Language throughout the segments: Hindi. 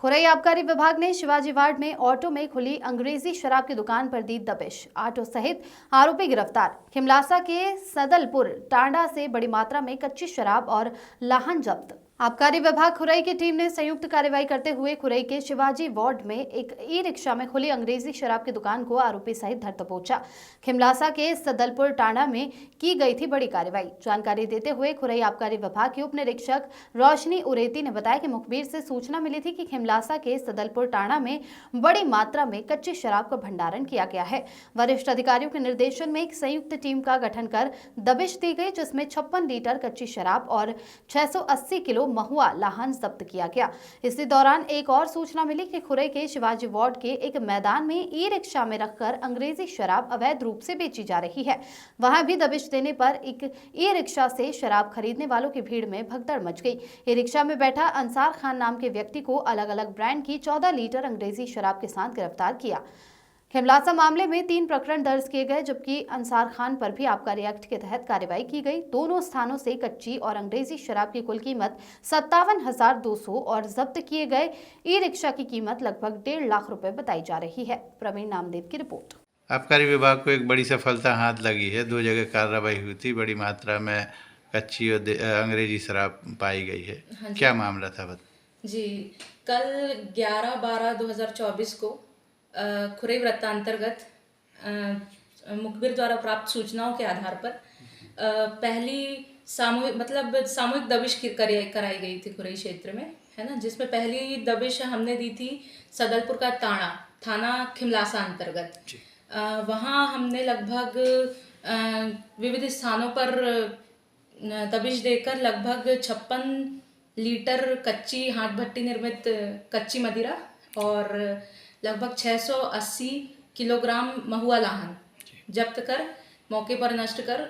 खुरई आबकारी विभाग ने शिवाजी वार्ड में ऑटो में खुली अंग्रेजी शराब की दुकान पर दी दबिश। ऑटो सहित आरोपी गिरफ्तार। खिमलासा के सदलपुर टांडा से बड़ी मात्रा में कच्ची शराब और लाहन जब्त। आबकारी विभाग खुरई की टीम ने संयुक्त कार्रवाई करते हुए खुरई के शिवाजी वार्ड में एक ई रिक्शा में खुली अंग्रेजी शराब की दुकान को आरोपी सहित धर दबोचा। खिमलासा के सदलपुर टांडा में की गई थी बड़ी कार्रवाई। जानकारी देते हुए खुरई आबकारी विभाग के उप निरीक्षक रोशनी उरेती ने बताया कि मुखबिर से सूचना मिली थी कि खिमलासा के सदलपुर टांडा में बड़ी मात्रा में कच्ची शराब का भंडारण किया गया है। वरिष्ठ अधिकारियों के निर्देशन में एक संयुक्त टीम का गठन कर दबिश दी गई, जिसमें 56 लीटर कच्ची शराब और 680 किलो महुआ लाहन जब्त किया गया। इसी दौरान एक और सूचना मिली कि खुरई के शिवाजी वार्ड के एक मैदान में ई रिक्शा में रखकर अंग्रेजी शराब अवैध रूप से बेची जा रही है। वहां भी दबिश देने पर एक ई रिक्शा से शराब खरीदने वालों की भीड़ में भगदड़ मच गई। ई रिक्शा में बैठा अंसार खान नाम के व्यक्ति को अलग अलग ब्रांड की 14 लीटर अंग्रेजी शराब के साथ गिरफ्तार किया। खिमलासा मामले में 3 प्रकरण दर्ज किए गए, जबकि अंसार खान पर भी आबकारी एक्ट के तहत कार्रवाई की गई। दोनों स्थानों से कच्ची और अंग्रेजी शराब की कुल कीमत 57,200 और जब्त किए गए ई रिक्शा की कीमत लगभग 1.5 लाख रुपए बताई जा रही है। प्रवीण नामदेव की रिपोर्ट। आबकारी विभाग को एक बड़ी सफलता हाथ लगी है। 2 जगह कार्रवाई हुई थी, बड़ी मात्रा में कच्ची और अंग्रेजी शराब पाई गई है। हाँ क्या मामला था जी, कल 11/12/2024 को खुरई वृत्तांतर्गत मुखबिर द्वारा प्राप्त सूचनाओं के आधार पर पहली सामूहिक दबिश कराई गई थी खुरई क्षेत्र में, है ना, जिसमें पहली दबिश हमने दी थी सदलपुर का थाना खिमलासा अंतर्गत। वहाँ हमने लगभग विविध स्थानों पर दबिश देकर लगभग 56 लीटर कच्ची हाथ भट्टी निर्मित कच्ची मदिरा और लगभग 680 किलोग्राम महुआ लाहन जब्त कर मौके पर नष्ट कर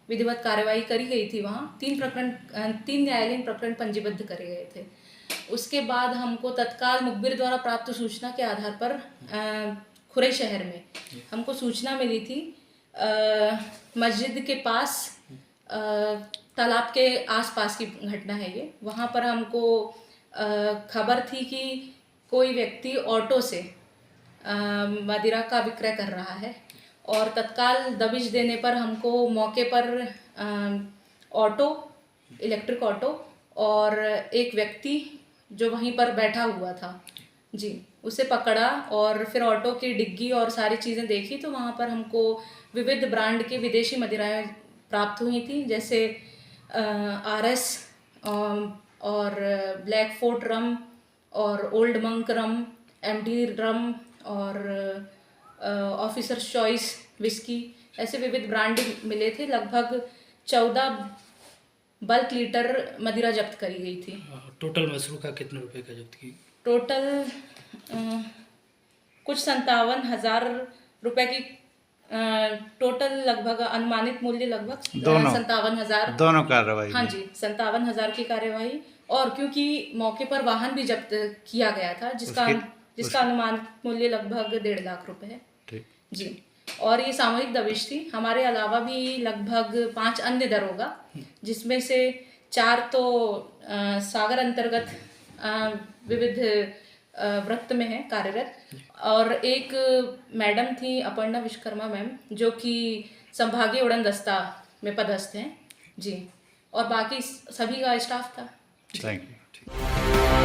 विधिवत कार्रवाई करी गई थी। वहाँ 3 न्यायालयीन प्रकरण पंजीबद्ध करे गए थे। उसके बाद हमको तत्काल मुखबिर द्वारा प्राप्त सूचना के आधार पर खुरई शहर में हमको सूचना मिली थी मस्जिद के पास तालाब के आसपास की घटना है ये। वहाँ पर हमको खबर थी कि कोई व्यक्ति ऑटो से मदिरा का विक्रय कर रहा है और तत्काल दबिश देने पर हमको मौके पर इलेक्ट्रिक ऑटो और एक व्यक्ति जो वहीं पर बैठा हुआ था जी, उसे पकड़ा और फिर ऑटो की डिग्गी और सारी चीज़ें देखी तो वहाँ पर हमको विविध ब्रांड के विदेशी मदिराएं प्राप्त हुई थी, जैसे RS और ब्लैक फोर्ट रम और ओल्ड मंक रम, MD रम और ऑफिसर्स चॉइस विस्की, ऐसे विविध ब्रांड मिले थे। लगभग 14 बल्क लीटर मदिरा जब्त करी गई थी। टोटल मशरू का कितने रुपए का जब्त की? टोटल कुछ 57,000 रुपए की टोटल लगभग अनुमानित मूल्य लगभग 57,000। दोनों कार्रवाई? हाँ जी, 57,000 की कार्यवाही। और क्योंकि मौके पर वाहन भी जब्त किया गया था जिसका अनुमानित मूल्य लगभग 1.5 लाख रुपए है जी। और ये सामूहिक दबिश थी। हमारे अलावा भी लगभग 5 अन्य दरोगा, जिसमें से 4 तो सागर अंतर्गत विविध वृत्त में है कार्यरत, और एक मैडम थी अपर्णा विश्वकर्मा मैम, जो कि संभागीय उड़न दस्ता में पदस्थ हैं जी, और बाकी सभी का स्टाफ था। Thank you.